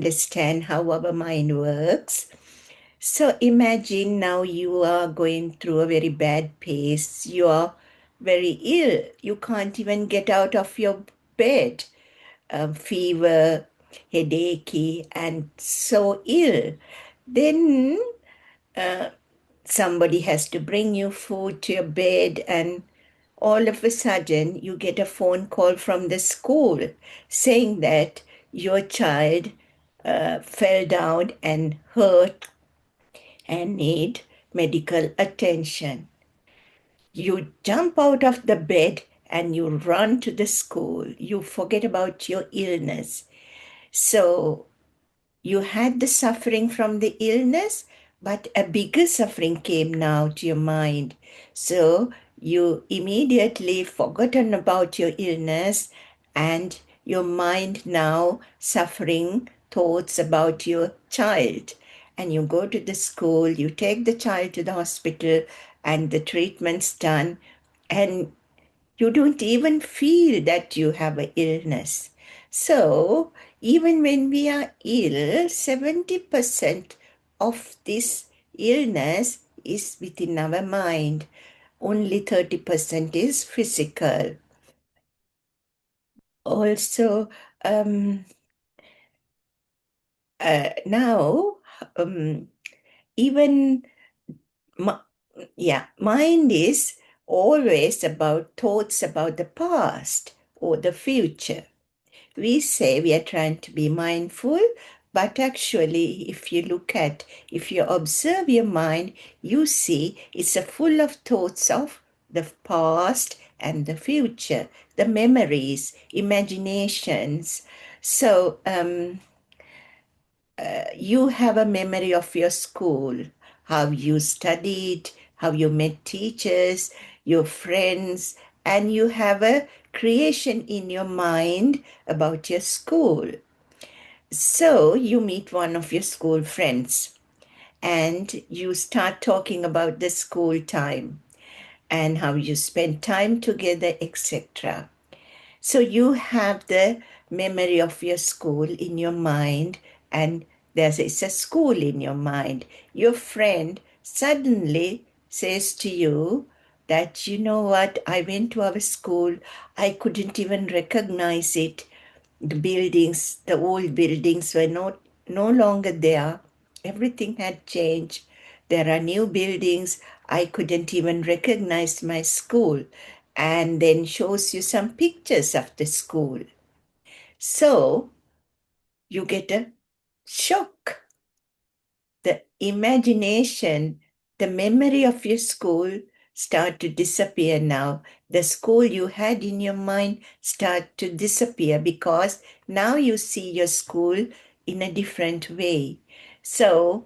understand how our mind works. So imagine now you are going through a very bad pace. You are very ill. You can't even get out of your bed. Fever, headachy, and so ill. Then somebody has to bring you food to your bed, and all of a sudden you get a phone call from the school saying that your child fell down and hurt and need medical attention. You jump out of the bed and you run to the school. You forget about your illness. So you had the suffering from the illness, but a bigger suffering came now to your mind. So you immediately forgotten about your illness and your mind now suffering thoughts about your child. And you go to the school, you take the child to the hospital, and the treatment's done, and you don't even feel that you have an illness. So, even when we are ill, 70% of this illness is within our mind. Only 30% is physical. Also, um, now, um, even mind is always about thoughts about the past or the future. We say we are trying to be mindful, but actually, if you observe your mind, you see it's a full of thoughts of the past and the future, the memories, imaginations. So, you have a memory of your school, how you studied, how you met teachers, your friends, and you have a creation in your mind about your school. So you meet one of your school friends and you start talking about the school time and how you spend time together, etc. So you have the memory of your school in your mind, and it's a school in your mind. Your friend suddenly says to you that, you know what, I went to our school, I couldn't even recognize it. The buildings, the old buildings were no longer there. Everything had changed. There are new buildings. I couldn't even recognize my school. And then shows you some pictures of the school. So you get a shock. The imagination, the memory of your school start to disappear now. The school you had in your mind start to disappear because now you see your school in a different way. So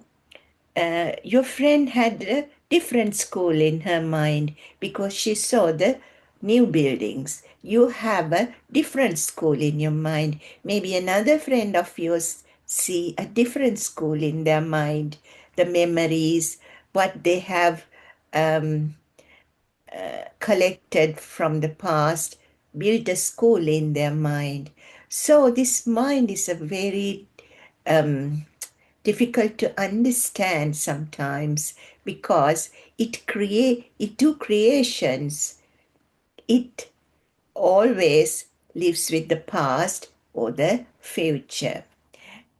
your friend had a different school in her mind because she saw the new buildings. You have a different school in your mind. Maybe another friend of yours see a different school in their mind, the memories, what they have um, collected from the past, build a school in their mind. So this mind is a very difficult to understand sometimes because it do creations. It always lives with the past or the future.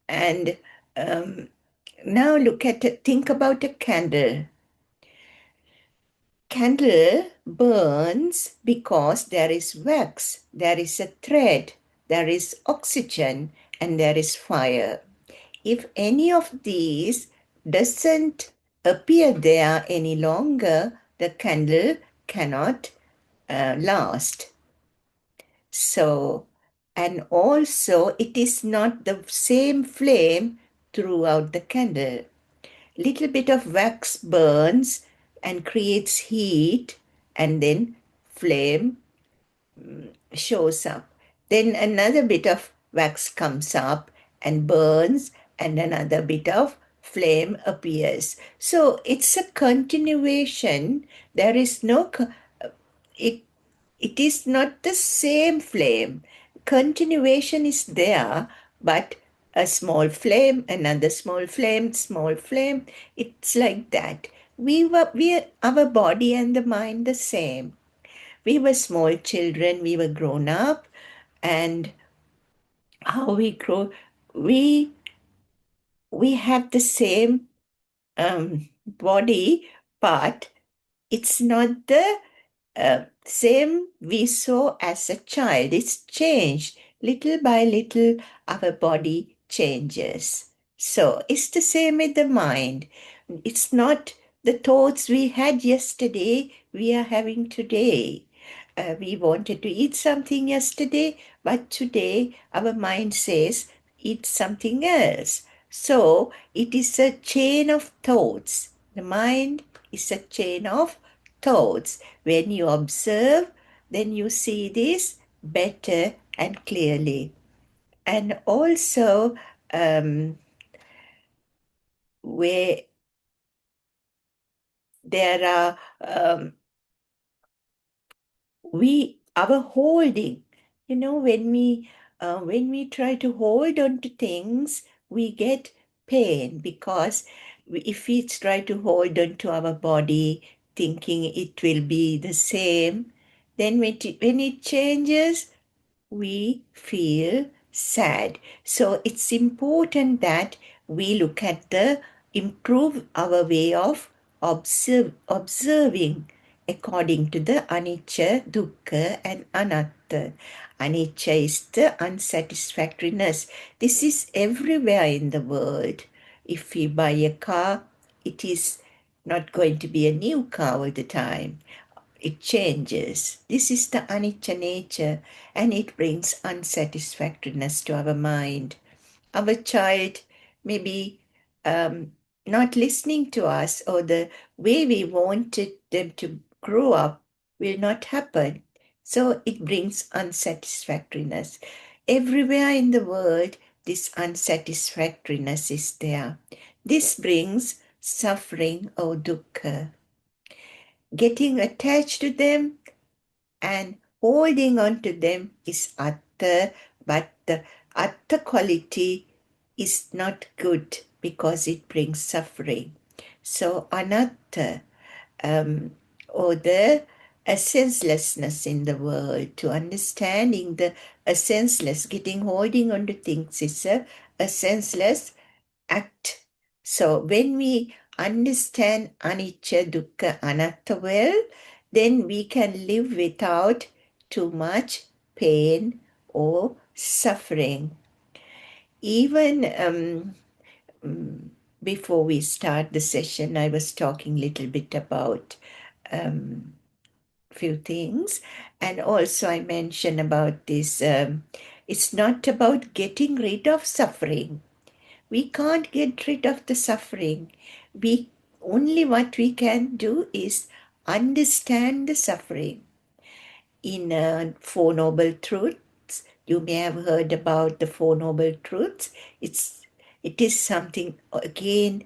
And now think about a candle. Candle burns because there is wax, there is a thread, there is oxygen, and there is fire. If any of these doesn't appear there any longer, the candle cannot last. So, and also it is not the same flame throughout the candle. Little bit of wax burns and creates heat, and then flame shows up. Then another bit of wax comes up and burns, and another bit of flame appears. So it's a continuation. There is no, it, it is not the same flame. Continuation is there, but a small flame, another small flame, small flame. It's like that. Our body and the mind the same. We were small children, we were grown up, and how we grow, we we have the same body, but it's not the same we saw as a child. It's changed. Little by little, our body changes. So it's the same with the mind. It's not the thoughts we had yesterday we are having today. We wanted to eat something yesterday, but today our mind says eat something else. So it is a chain of thoughts. The mind is a chain of thoughts. When you observe, then you see this better and clearly. And also, where there are we our holding, when we try to hold on to things, we get pain because if we try to hold on to our body thinking it will be the same, then when it changes, we feel sad. So it's important that we look at the improve our way of observing according to the anicca, dukkha, and anatta. Anicca is the unsatisfactoriness. This is everywhere in the world. If we buy a car, it is not going to be a new car all the time. It changes. This is the anicca nature, and it brings unsatisfactoriness to our mind. Our child may be not listening to us, or the way we wanted them to grow up will not happen. So it brings unsatisfactoriness. Everywhere in the world, this unsatisfactoriness is there. This brings suffering or dukkha. Getting attached to them and holding on to them is atta, but the atta quality is not good because it brings suffering. So anatta, or the essencelessness in the world, to understanding the essenceless, getting holding on to things is a senseless act. So when we understand anicca, dukkha, anatta well, then we can live without too much pain or suffering. Even before we start the session, I was talking a little bit about few things, and also I mentioned about this. It's not about getting rid of suffering. We can't get rid of the suffering. We only what we can do is understand the suffering. In Four Noble Truths, you may have heard about the Four Noble Truths. It is something again,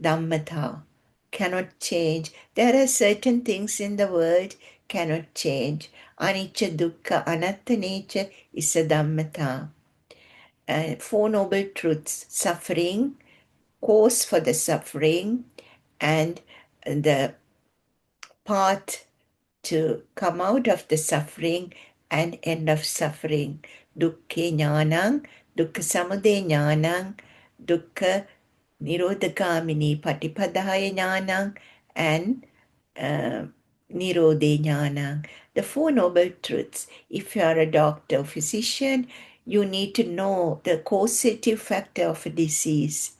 Dhammata, cannot change. There are certain things in the world cannot change. Anicca, Dukkha, Anatta nature is a Dhammata. Four Noble Truths, suffering, cause for the suffering, and the path to come out of the suffering and end of suffering. Dukkhe jnanang, dukkha samudaya jnanang, dukkha nirodhagamini patipadaya jnanang, and uh, nirodhe jnanang. The Four Noble Truths. If you are a doctor or physician, you need to know the causative factor of a disease,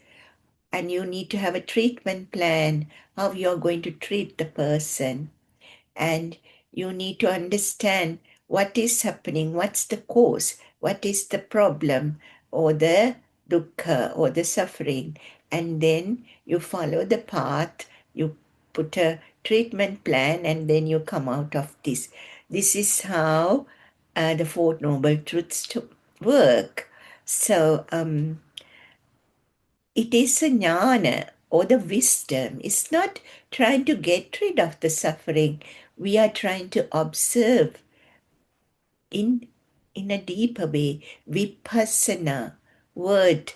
and you need to have a treatment plan, how you're going to treat the person. And you need to understand what is happening, what's the cause, what is the problem, or the dukkha, or the suffering. And then you follow the path, you put a treatment plan, and then you come out of this. This is how the Four Noble Truths work. So, it is a jnana or the wisdom. It's not trying to get rid of the suffering. We are trying to observe in a deeper way. Vipassana word.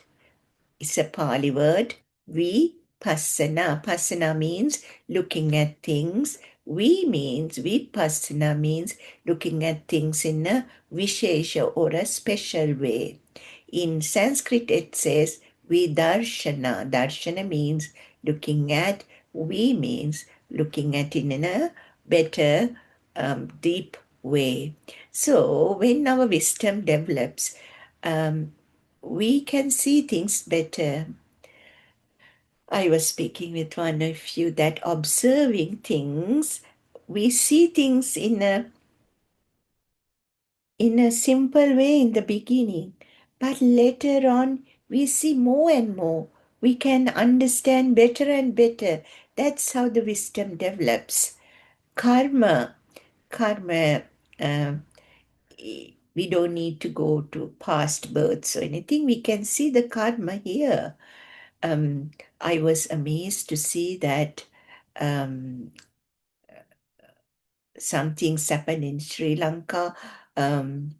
is a Pali word. Vipassana. Passana means looking at things. Vipassana means looking at things in a vishesha or a special way. In Sanskrit, it says vidarshana. Darshana means looking at. Vi means looking at it in a better, deep way. So when our wisdom develops, um, we can see things better. I was speaking with one of you that observing things, we see things in a simple way in the beginning, but later on we see more and more. We can understand better and better. That's how the wisdom develops. Karma, um, we don't need to go to past births or anything. We can see the karma here. um, I was amazed to see that um, some things happened in Sri Lanka. Um,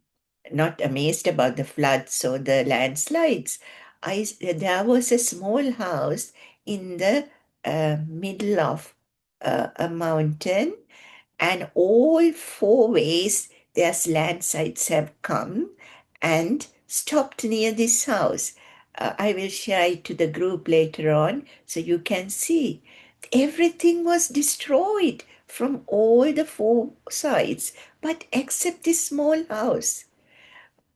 not amazed about the floods or the landslides. There was a small house in the middle of a mountain, and all four ways there's landslides have come and stopped near this house. I will share it to the group later on so you can see. Everything was destroyed from all the four sides, but except this small house.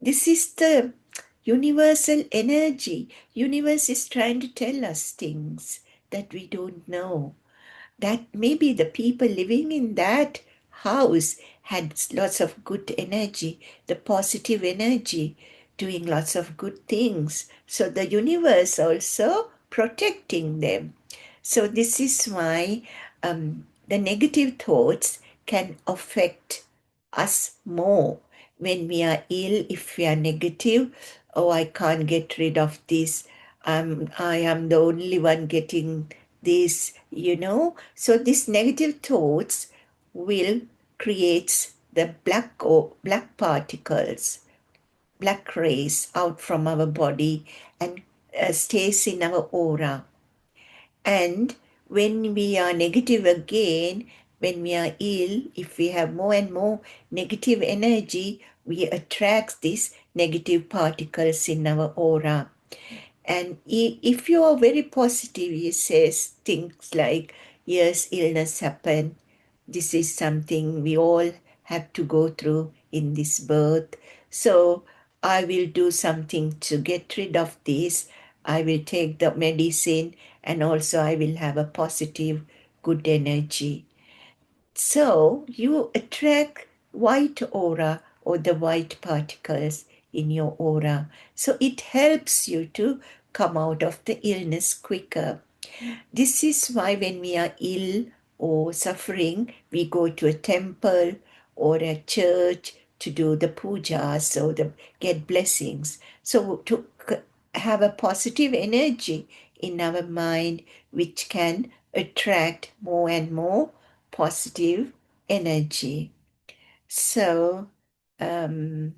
This is the universal energy. Universe is trying to tell us things that we don't know, that maybe the people living in that house had lots of good energy, the positive energy, doing lots of good things. So the universe also protecting them. So this is why the negative thoughts can affect us more when we are ill. If we are negative, oh, I can't get rid of this. I am the only one getting this. So these negative thoughts will create the black particles, black rays out from our body and stays in our aura. And when we are negative again, when we are ill, if we have more and more negative energy, we attract these negative particles in our aura. And if you are very positive, he says things like, yes, illness happen. This is something we all have to go through in this birth. So I will do something to get rid of this. I will take the medicine, and also I will have a positive, good energy. So you attract white aura or the white particles in your aura. So it helps you to come out of the illness quicker. This is why when we are ill or suffering, we go to a temple or a church to do the pujas or get blessings. So to have a positive energy in our mind, which can attract more and more positive energy. So um,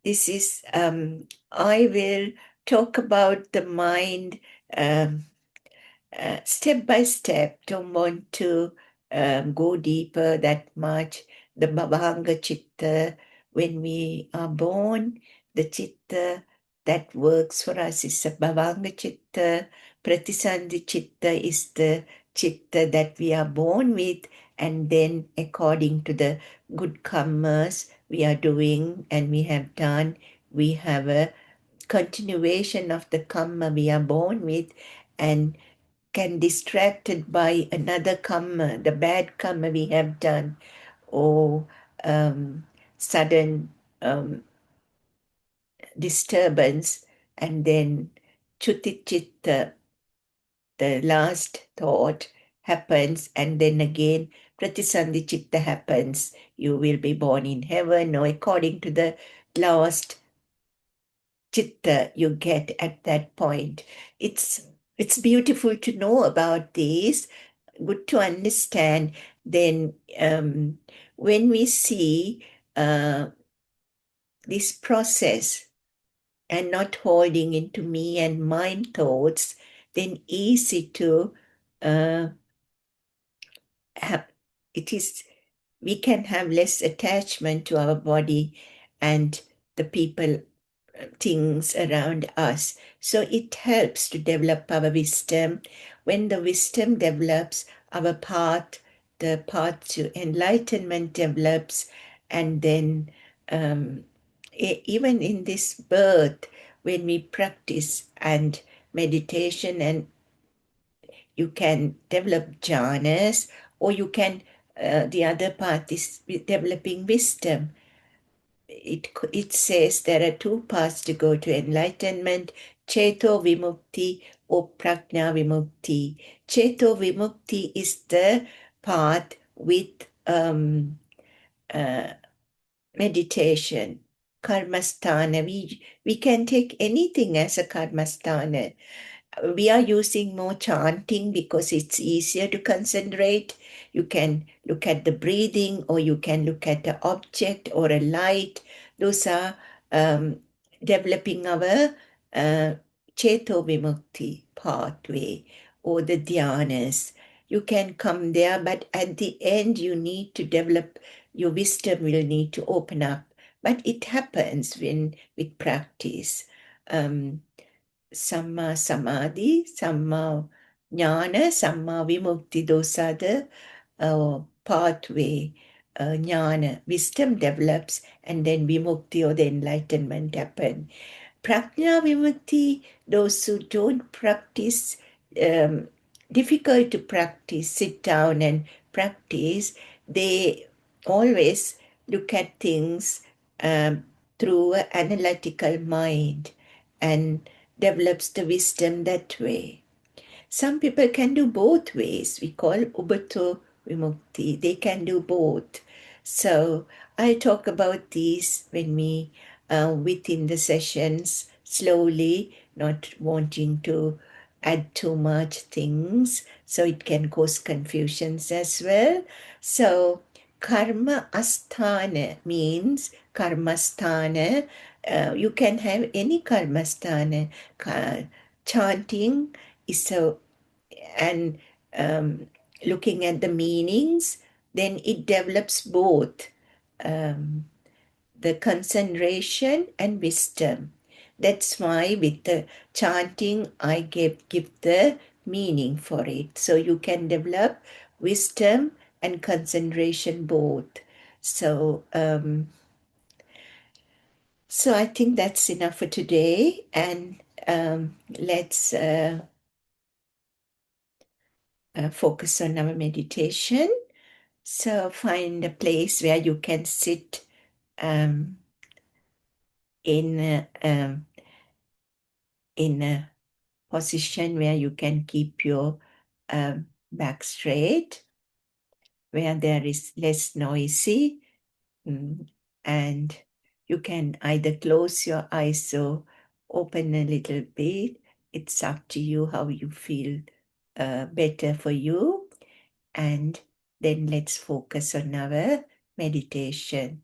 this is I will talk about the mind. Um, Step by step, don't want to go deeper that much. The Bhavanga Chitta, when we are born, the Chitta that works for us is a Bhavanga Chitta. Pratisandhi Chitta is the Chitta that we are born with, and then according to the good karmas we are doing and we have done, we have a continuation of the karma we are born with, and can distracted by another karma, the bad karma we have done, or sudden disturbance, and then chutichitta, the last thought happens, and then again pratisandhi chitta happens. You will be born in heaven, or according to the last chitta you get at that point. It's beautiful to know about this, good to understand. Then when we see uh, this process, and not holding into me and my thoughts, then easy to uh, have, it is, we can have less attachment to our body and the people, things around us. So it helps to develop our wisdom. When the wisdom develops, our path, the path to enlightenment develops, and then um, even in this birth, when we practice and meditation, and you can develop jhanas, or you can, the other path is developing wisdom. It says there are two paths to go to enlightenment: Cheto Vimukti or Prajna Vimukti. Cheto Vimukti is the path with uh, meditation, karmasthana. We can take anything as a karmasthana. We are using more chanting because it's easier to concentrate. You can look at the breathing, or you can look at the object or a light. Those are um, developing our uh, Cheto Vimukti pathway, or the dhyanas. You can come there, but at the end, you need to develop, your wisdom will need to open up. But it happens when with practice. Um, Samma Samadhi, Samma Jnana, Samma Vimukti. Those are the pathway. Jnana, wisdom develops, and then Vimukti, or the enlightenment, happen. Prajna Vimukti, those who don't practice, um, difficult to practice, sit down and practice, they always look at things through an analytical mind, and develops the wisdom that way. Some people can do both ways. We call Ubato Vimukti. They can do both. So I talk about these when we, within the sessions, slowly, not wanting to add too much things, so it can cause confusions as well. So karma asthana means karmasthana. You can have any karmasthana. Chanting is so, and looking at the meanings, then it develops both um, the concentration and wisdom. That's why with the chanting, I give the meaning for it. So you can develop wisdom and concentration both. So, so I think that's enough for today, and let's focus on our meditation. So find a place where you can sit um, in in a position where you can keep your back straight, where there is less noisy, and you can either close your eyes or open a little bit. It's up to you how you feel better for you. And then let's focus on our meditation.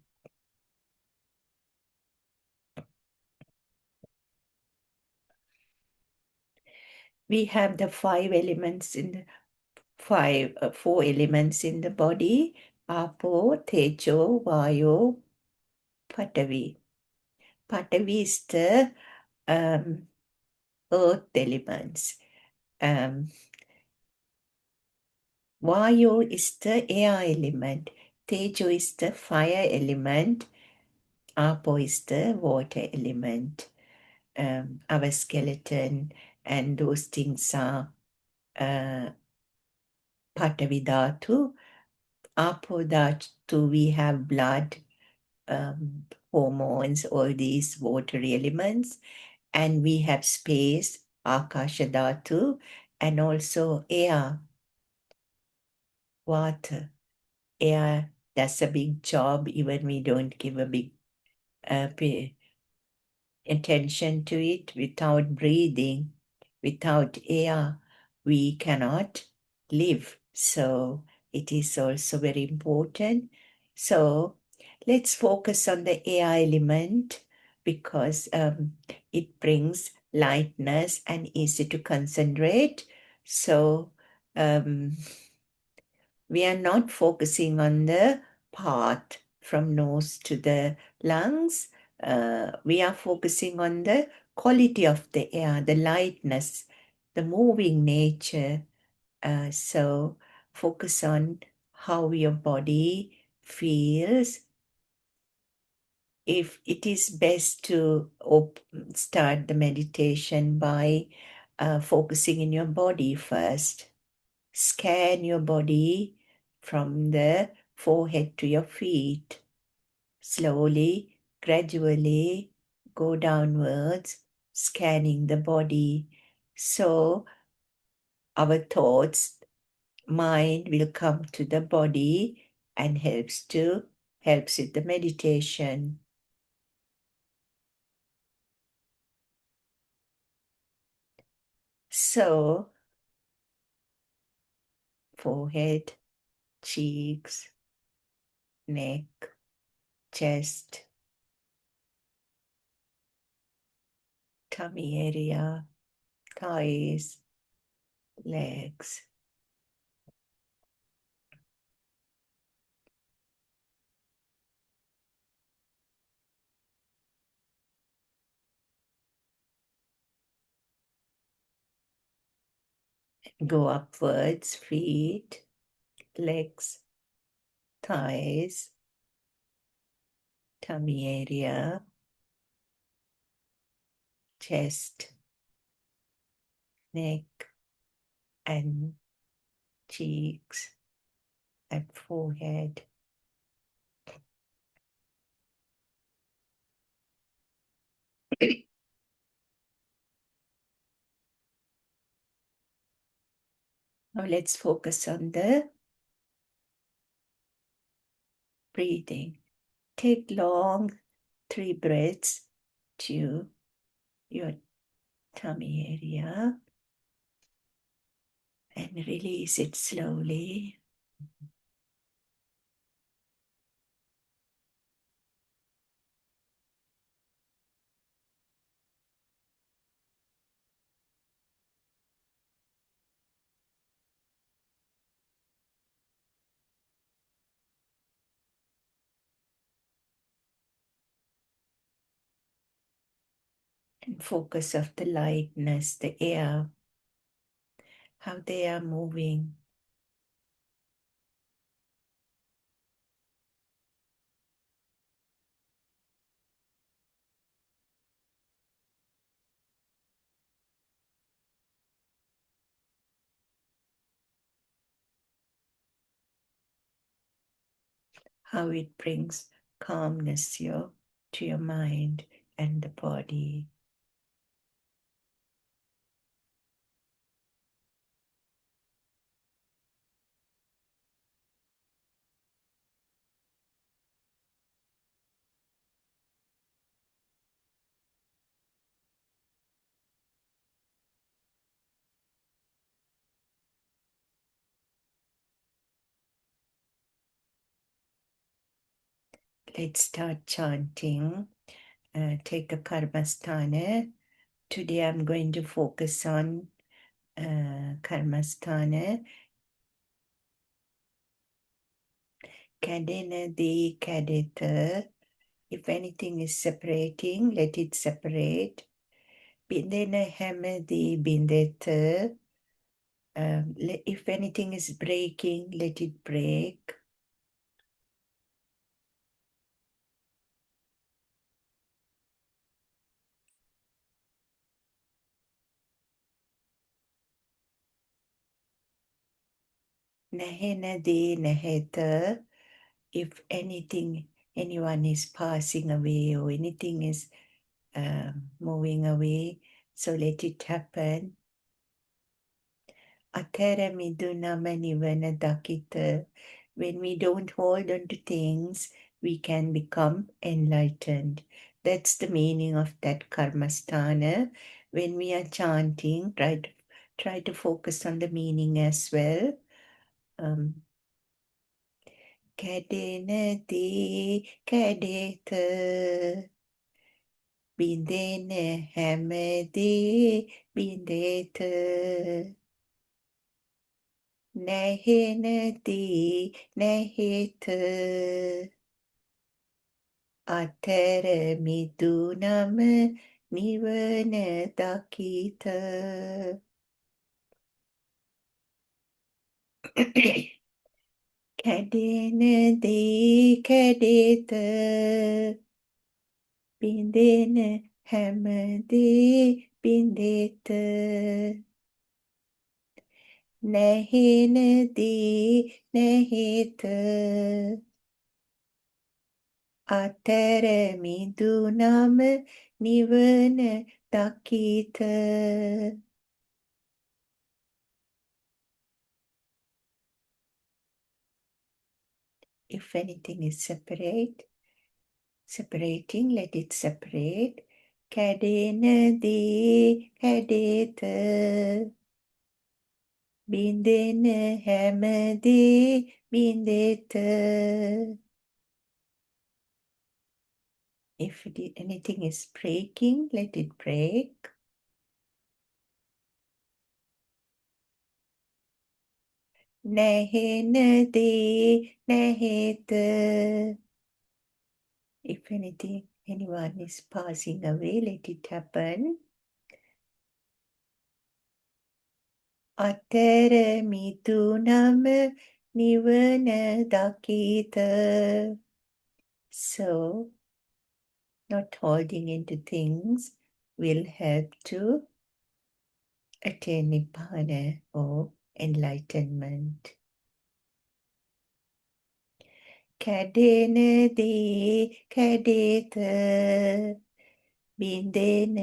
We have the four elements in the body: Apo, Tejo, Vayo, Patavi. Patavi is the earth elements. Um, Vayo is the air element. Tejo is the fire element. Apo is the water element. Our skeleton and those things are Patavi Dhatu. Apo Dhatu, we have blood, hormones, all these watery elements, and we have space, Akasha Dhatu, and also air, water. Air does a big job, even we don't give a big pay attention to it. Without breathing, without air, we cannot live. So it is also very important. So let's focus on the air element. because it brings lightness and easy to concentrate. So um, we are not focusing on the path from nose to the lungs. We are focusing on the quality of the air, the lightness, the moving nature. So focus on how your body feels. If it is best to start the meditation by focusing in your body first. Scan your body from the forehead to your feet. Slowly, gradually go downwards, scanning the body. So our thoughts, mind will come to the body and helps with the meditation. So forehead, cheeks, neck, chest, tummy area, thighs, legs. Go upwards, feet, legs, thighs, tummy area, chest, neck, and cheeks, and forehead. Now let's focus on the breathing. Take long 3 breaths to your tummy area and release it slowly. And focus of the lightness, the air, how they are moving. How it brings calmness to your mind and the body. Let's start chanting. Take a karmasthana. Today I'm going to focus on karmasthana. Kadenadi kadeta. If anything is separating, let it separate. Bindena hamadi bindeta. If anything is breaking, let it break. Nahenadi naheta. If anyone is passing away or anything is moving away, so let it happen. Atara miduna manivana dakita. When we don't hold on to things, we can become enlightened. That's the meaning of that karmasthana. When we are chanting, try to focus on the meaning as well. Kadenati kadeta. බිඳෙන හැමදේ බිඳෙත නැහෙනදී නැහෙත අතර මිදුනම නිවන දකිත කැඩෙන දේ කැඩෙත බිඳෙන හැමදේ බිඳෙත නැහෙනදී නැහෙත අතර මිදුනම නිවන දකිත If anything is separating, let it separate. කැඩෙනදී කැඩෙත බිඳෙන හැමදේ බිඳෙත If anything is breaking, let it break. නැහෙනදී නැහෙත If anyone is passing away, let it happen. අතර මිදුනම නිවන දකිත So, not holding into things will help to attain Nibbana or enlightenment. කැඩෙනදී කැඩෙත බිඳෙන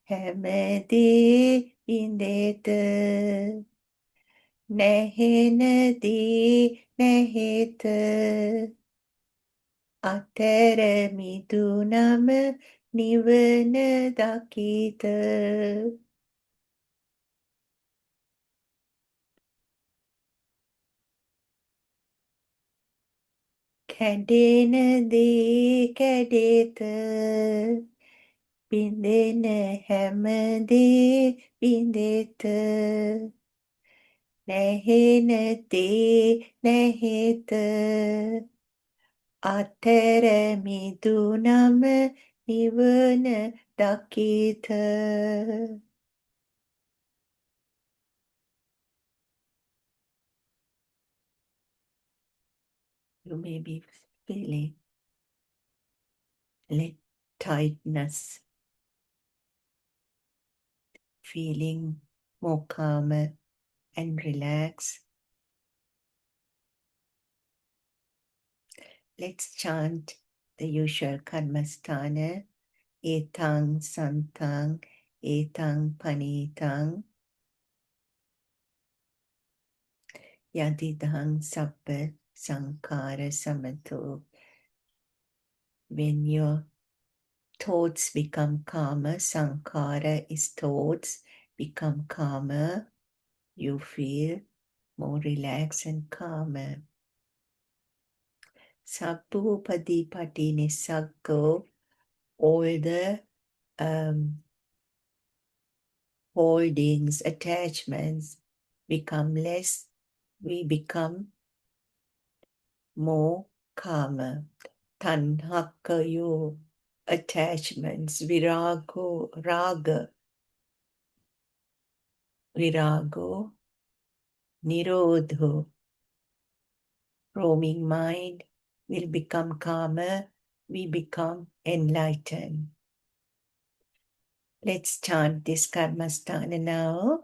හැමදේ බිඳෙත නැහෙනදී නැහෙත අතර මිදුනම නිවන දකිත කැඩෙනදී කැඩෙත බිඳෙන හැමදේ බිඳෙත නැහෙනදී නැහෙත අතර මිදුනම නිවන දකිත You may be feeling tightness, feeling more calmer and relaxed. Let's chant the usual Karmasthana, Etang Santang, Etang Panitang, Yadidang Sabba Sankara Samato. When your thoughts become calmer, Sankara is thoughts, become calmer, you feel more relaxed and calmer. Sabbupadi pati nisaggo, all the holdings, attachments become less, we become more calmer. Tanhakayo, attachments, virago, raga, virago, nirodho, roaming mind will become calmer, we become enlightened. Let's chant this Karmasthana now.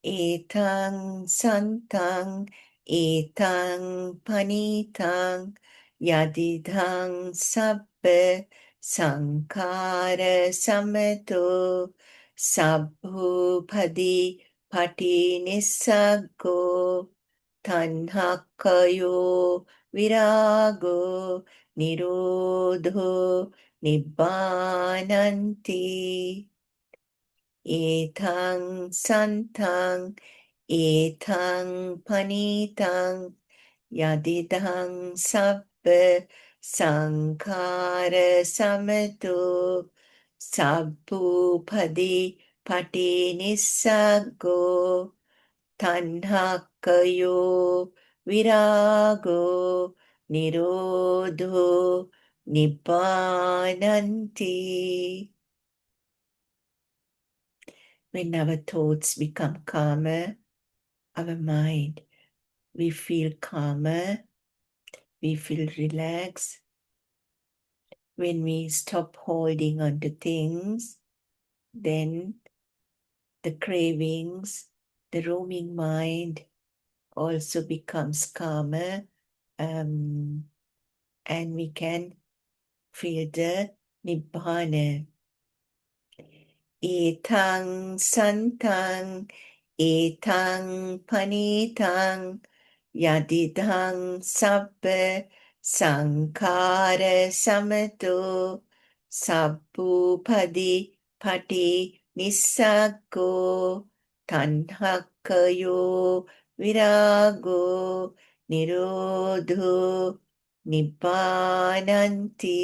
Etang santang, etang panitang, yadidhang sabba sankara samato, sabbhupadi pati nisaggo, tanhakayo virago, nirodho nibbānanti. Etang santang, etang panitang, yadidang sabba sankara samato, සබ්බූපදී පටිනිස්සග්ගෝ තණ්හක්කයෝ විරාගෝ නිරෝධෝ නිබ්බානන්ති. When our thoughts become calmer, our mind, we feel calmer, we feel relaxed. When we stop holding on to things, then the cravings, the roaming mind also becomes calmer, and we can feel the Nibbana. Etang santang, etang panitang, yadidang sabba sankara samato, sabbupadi pati nissaggo, tanhakkayo virago, nirodho, nibbananti.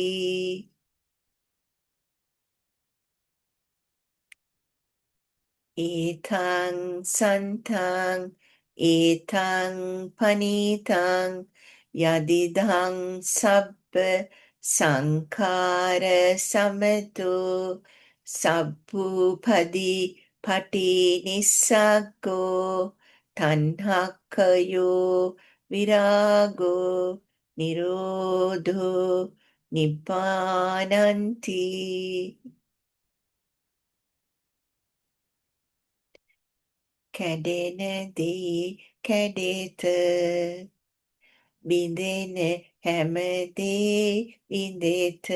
Etang santang, etang panitang, yadidang sabba sankara samato, sabbupadi pati nissaggo, tanhakkayo virago, nirodho, nibbananti. කැඩෙන දී කැඩෙත බිඳෙන හැමදේ විඳෙත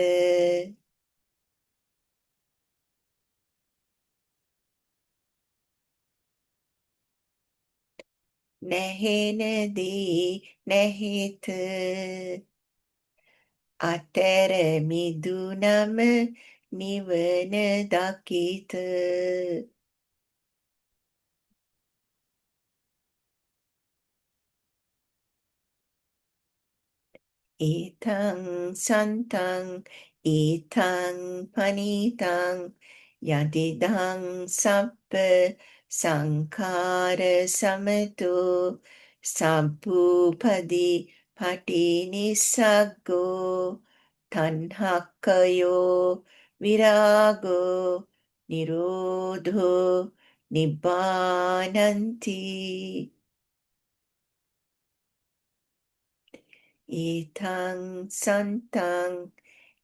නැහෙන දී නැහෙත අතර මිදුනම නිවන දකිත. ඒතං සන්තං ඒතං පනිතං යදිදං සබ්බ සංඛාර සමතෝ සබ්බූපදී පටිනිස්සග්ගෝ තණ්හක්කයෝ විරාගෝ නිරෝධෝ නිබ්බානන්ති. Etang santang,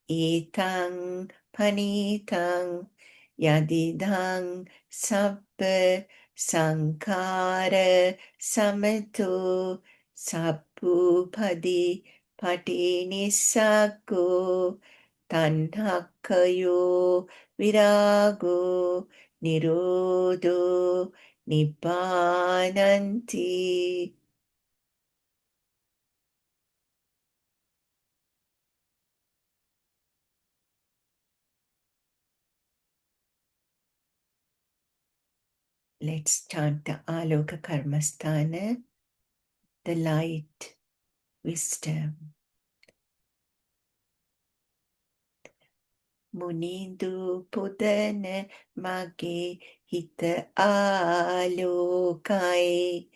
etang panitang, yadidang sabba sankara samato, sabbupadi patinissago, tanhakkayo virago, nirodho, nibbananti. Let's chant the Aloka Karmasthana, the light, wisdom. Munindu pudana mage hita alokai.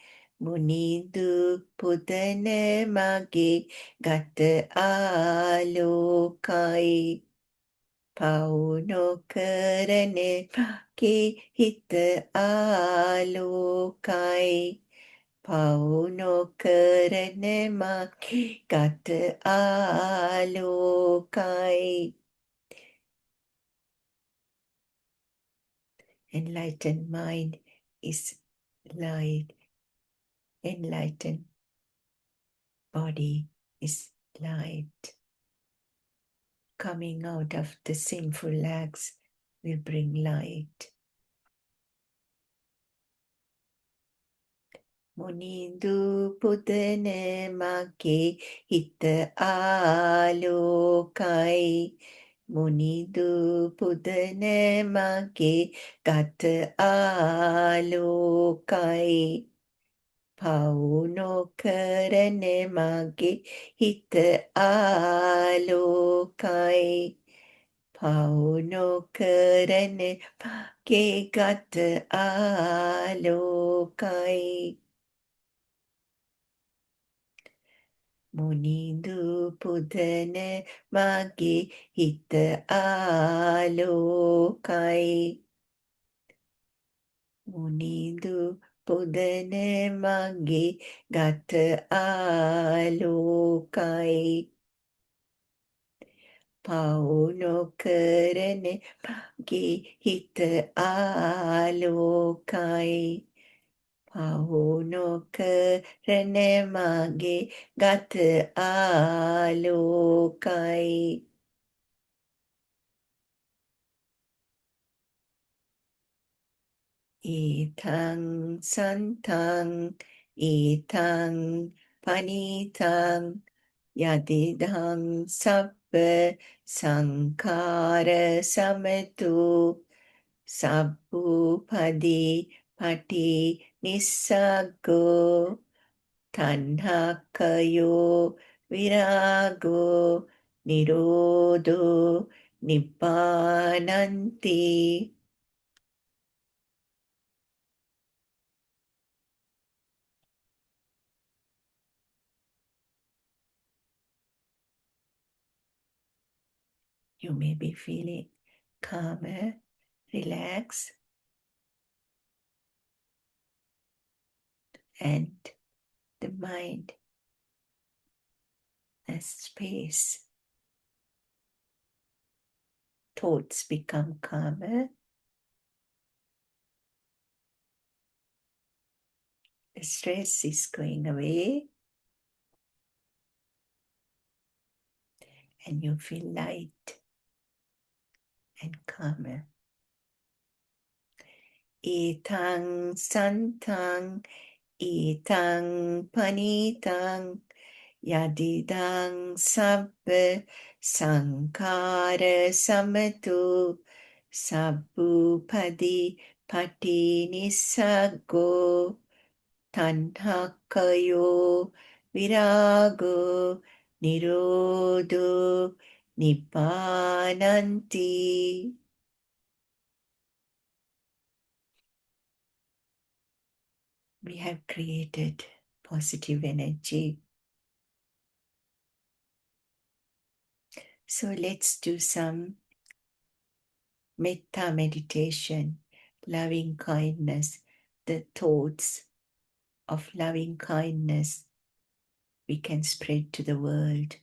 Munindu pudana mage gata alokai. Pauno karane mage hita alokai. Pauno karane mage gata alokai. Enlightened mind is light. Enlightened body is light. Coming out of the sinful acts will bring light. Munindu pudane mage hita alokai. Munindu pudane mage gata alokai. Pauno karane mage hita alokai. පවුනු කරන මගේ ගත ආලෝකයි මුනිදු පුදන මගේ හිත ආලෝකයි මුනිදු පුදන මගේ ගත ආලෝකයි පවුනු කරන මගේ හිත ආලෝකයි පවුනු කරන මගේ ගත ආලෝකයි ඊතං සන්තං ඊතං පනිතං යදිදං සබ්බ සංඛාර සමතු සබ්බූපදී පටි නිස්සග්ගෝ තණ්හක්ඛයෝ විරාගෝ නිරෝධෝ නිබ්බානන්ති You may be feeling calmer, relaxed, and the mind has space. Thoughts become calmer. The stress is going away. And you feel light and calmer. Etang santang, etang panitang, yadidang sabba sankara samatu, sabbupadi pati nisaggo, tanhakayo virago, nirodho, nibbananti. We have created positive energy. So let's do some metta meditation, loving kindness, the thoughts of loving kindness we can spread to the world.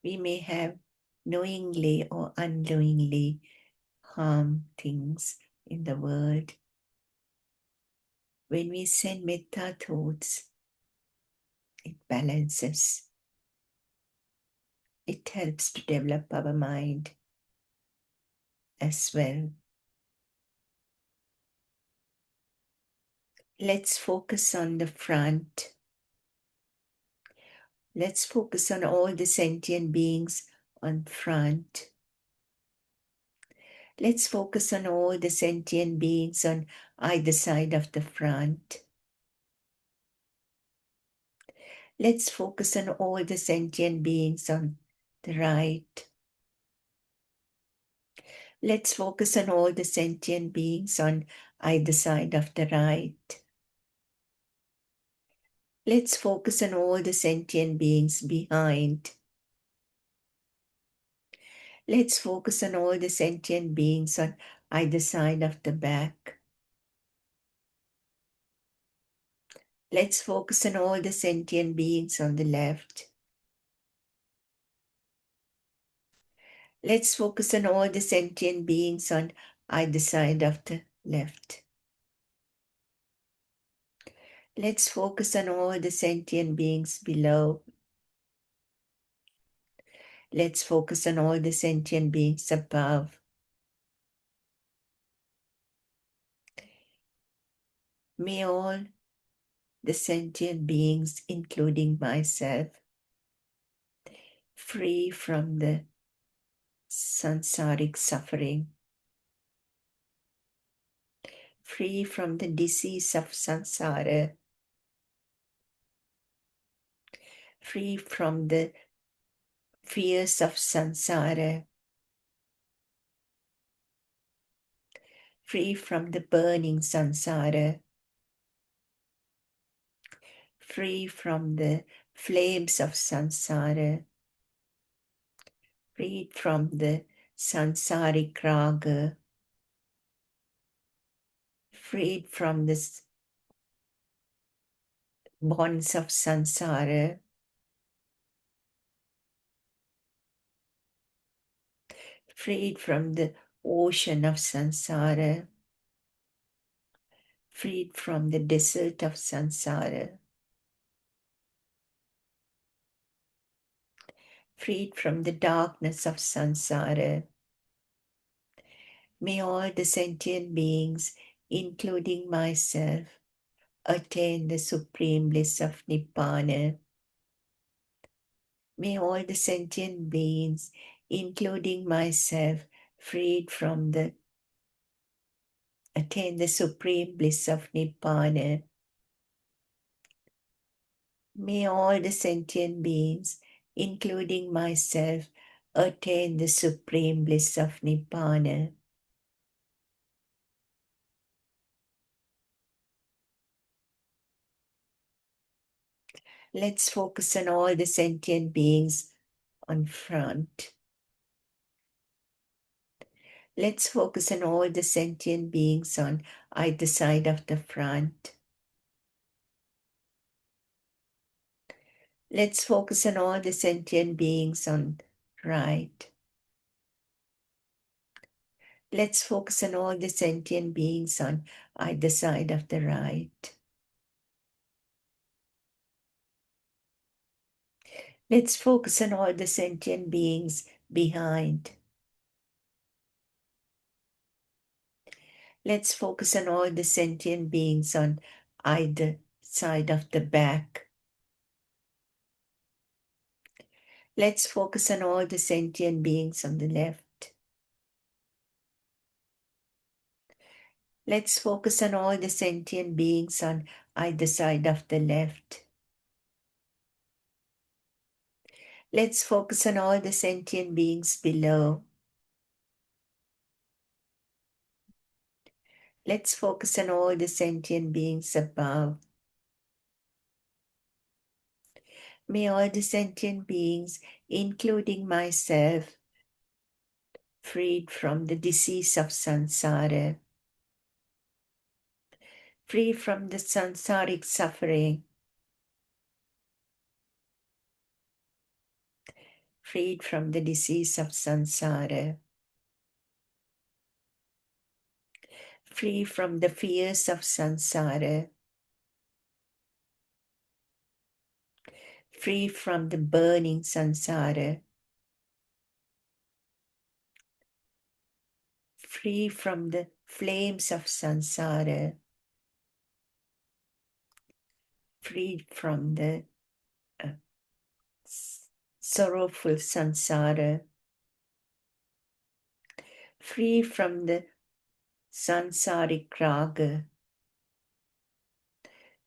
We may have knowingly or unknowingly harmed things in the world. When we send metta thoughts, it balances. It helps to develop our mind as well. Let's focus on the front. Let's focus on all the sentient beings on front. Let's focus on all the sentient beings on either side of the front. Let's focus on all the sentient beings on the right. Let's focus on all the sentient beings on either side of the right. Let's focus on all the sentient beings behind. Let's focus on all the sentient beings on either side of the back. Let's focus on all the sentient beings on the left. Let's focus on all the sentient beings on either side of the left. Let's focus on all the sentient beings below. Let's focus on all the sentient beings above. May all the sentient beings, including myself, free from the samsaric suffering, free from the disease of samsara, free from the fears of samsara, free from the burning samsara, free from the flames of samsara, freed from the sansaric raga, freed from the bonds of samsara, freed from the ocean of samsara, freed from the desert of samsara, freed from the darkness of samsara. May all the sentient beings, including myself, attain the supreme bliss of Nibbana. May all the sentient beings, including myself, freed from the attain the supreme bliss of Nibbana. May all the sentient beings, including myself, attain the supreme bliss of Nibbana. Let's focus on all the sentient beings on front. Let's focus on all the sentient beings on either side of the front. Let's focus on all the sentient beings on right. Let's focus on all the sentient beings on either side of the right. Let's focus on all the sentient beings behind. Let's focus on all the sentient beings on either side of the back. Let's focus on all the sentient beings on the left. Let's focus on all the sentient beings on either side of the left. Let's focus on all the sentient beings below. Let's focus on all the sentient beings above. May all the sentient beings, including myself, freed from the disease of samsara, free from the samsaric suffering, freed from the disease of samsara, free from the fears of samsara, free from the burning samsara, free from the flames of samsara, freed from the sorrowful samsara, free from the sansaric raga,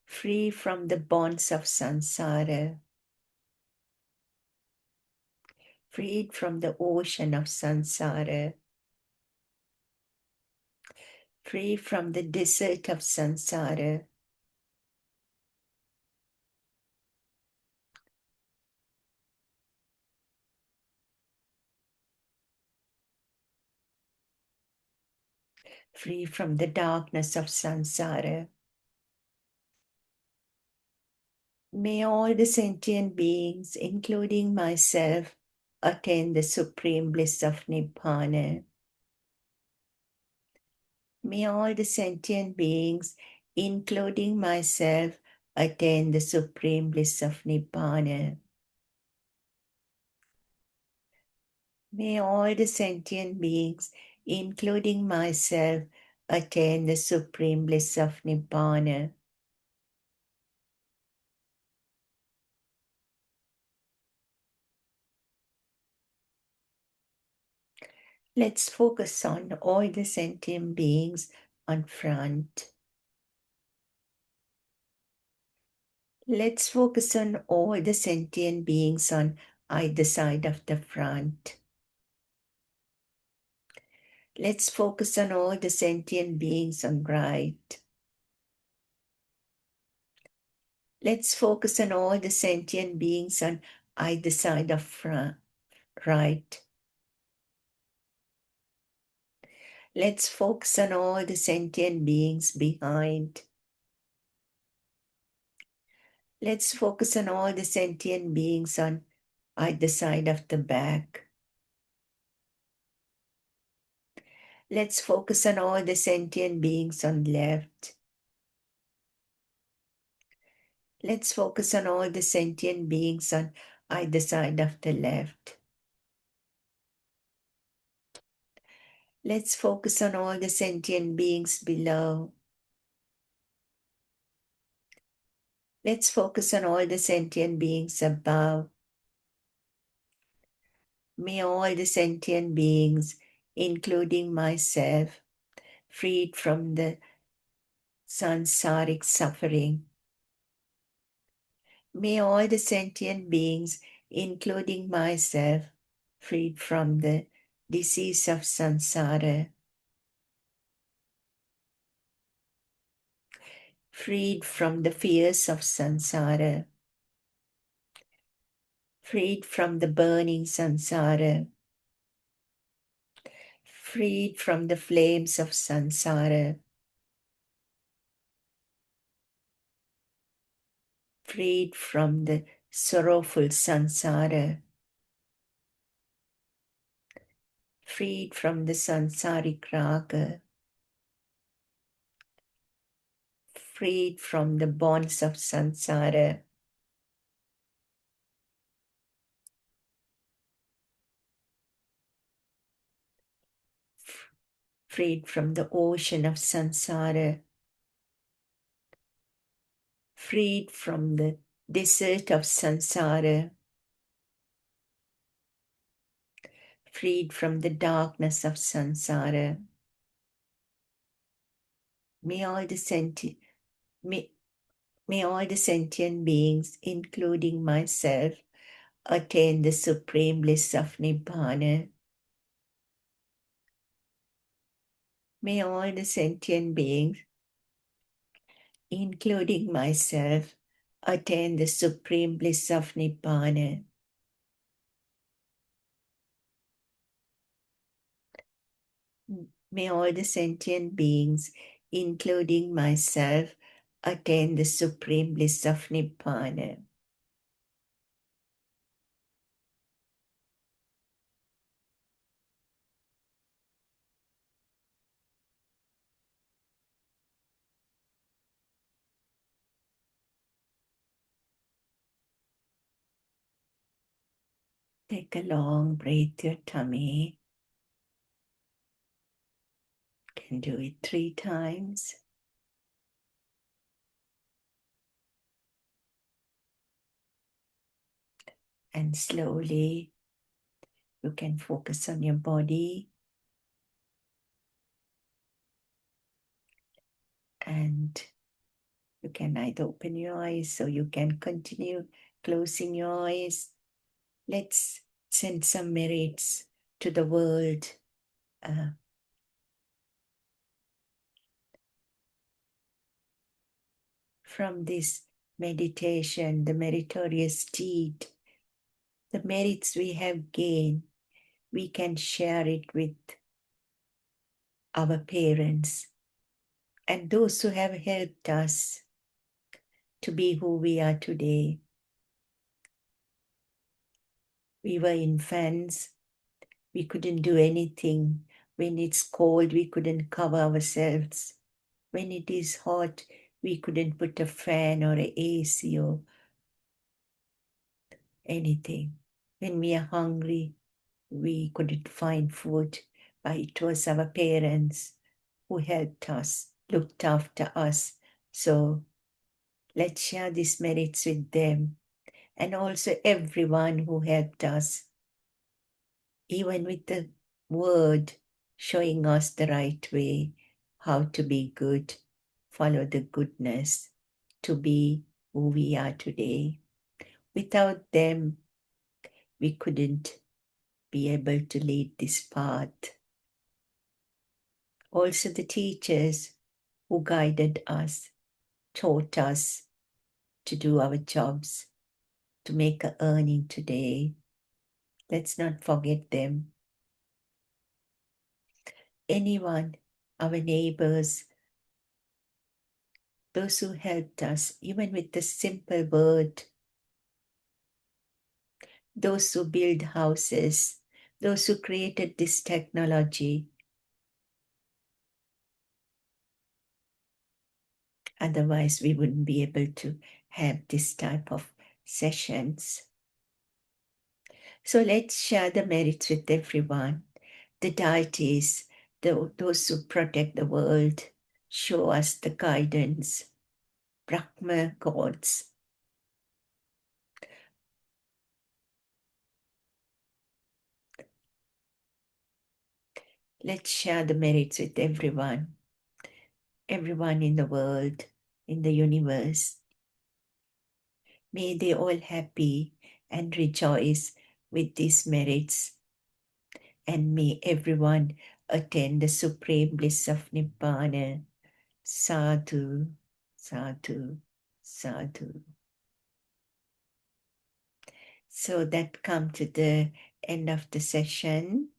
free from the bonds of samsara, freed from the ocean of samsara, free from the desert of samsara, free from the darkness of samsara. May all the sentient beings, including myself, attain the supreme bliss of Nibbana. May all the sentient beings, including myself, attain the supreme bliss of Nibbana. May all the sentient beings, including myself, attain the supreme bliss of Nibbana. Let's focus on all the sentient beings on front. Let's focus on all the sentient beings on either side of the front. Let's focus on all the sentient beings on right. Let's focus on all the sentient beings on either side of front, right. Let's focus on all the sentient beings behind. Let's focus on all the sentient beings on either side of the back. Let's focus on all the sentient beings on left. Let's focus on all the sentient beings on either side of the left. Let's focus on all the sentient beings below. Let's focus on all the sentient beings above. May all the sentient beings, including myself, freed from the sansaric suffering. May all the sentient beings, including myself, freed from the disease of samsara, freed from the fears of samsara, freed from the burning samsara, freed from the flames of samsara, freed from the sorrowful samsara, freed from the sansaric raga, freed from the bonds of samsara, freed from the ocean of samsara, freed from the desert of samsara, freed from the darkness of samsara. May all the sentient, may all the sentient beings, including myself, attain the supreme bliss of Nibbana. May all the sentient beings, including myself, attain the supreme bliss of Nibbana. May all the sentient beings, including myself, attain the supreme bliss of Nibbana. Take a long breath to your tummy. You can do it 3 times. And slowly you can focus on your body and you can either open your eyes or you can continue closing your eyes. Let's send some merits to the world. From this meditation, the meritorious deed, the merits we have gained, we can share it with our parents and those who have helped us to be who we are today. We were infants, we couldn't do anything. When it's cold, we couldn't cover ourselves. When it is hot, we couldn't put a fan or an AC or anything. When we are hungry, we couldn't find food, but it was our parents who helped us, looked after us. So let's share these merits with them and also everyone who helped us, even with the word showing us the right way, how to be good, follow the goodness, to be who we are today. Without them, we couldn't be able to lead this path. Also, the teachers who guided us, taught us to do our jobs, to make a earning today. Let's not forget them. Anyone, our neighbors, those who helped us, even with the simple word, those who build houses, those who created this technology. Otherwise, we wouldn't be able to have this type of sessions. So let's share the merits with everyone. The deities, those who protect the world, show us the guidance. Brahma gods. Let's share the merits with everyone in the world, in the universe. May they all happy and rejoice with these merits, and may everyone attain the supreme bliss of Nibbana. Sadhu, sadhu, sadhu. So that come to the end of the session.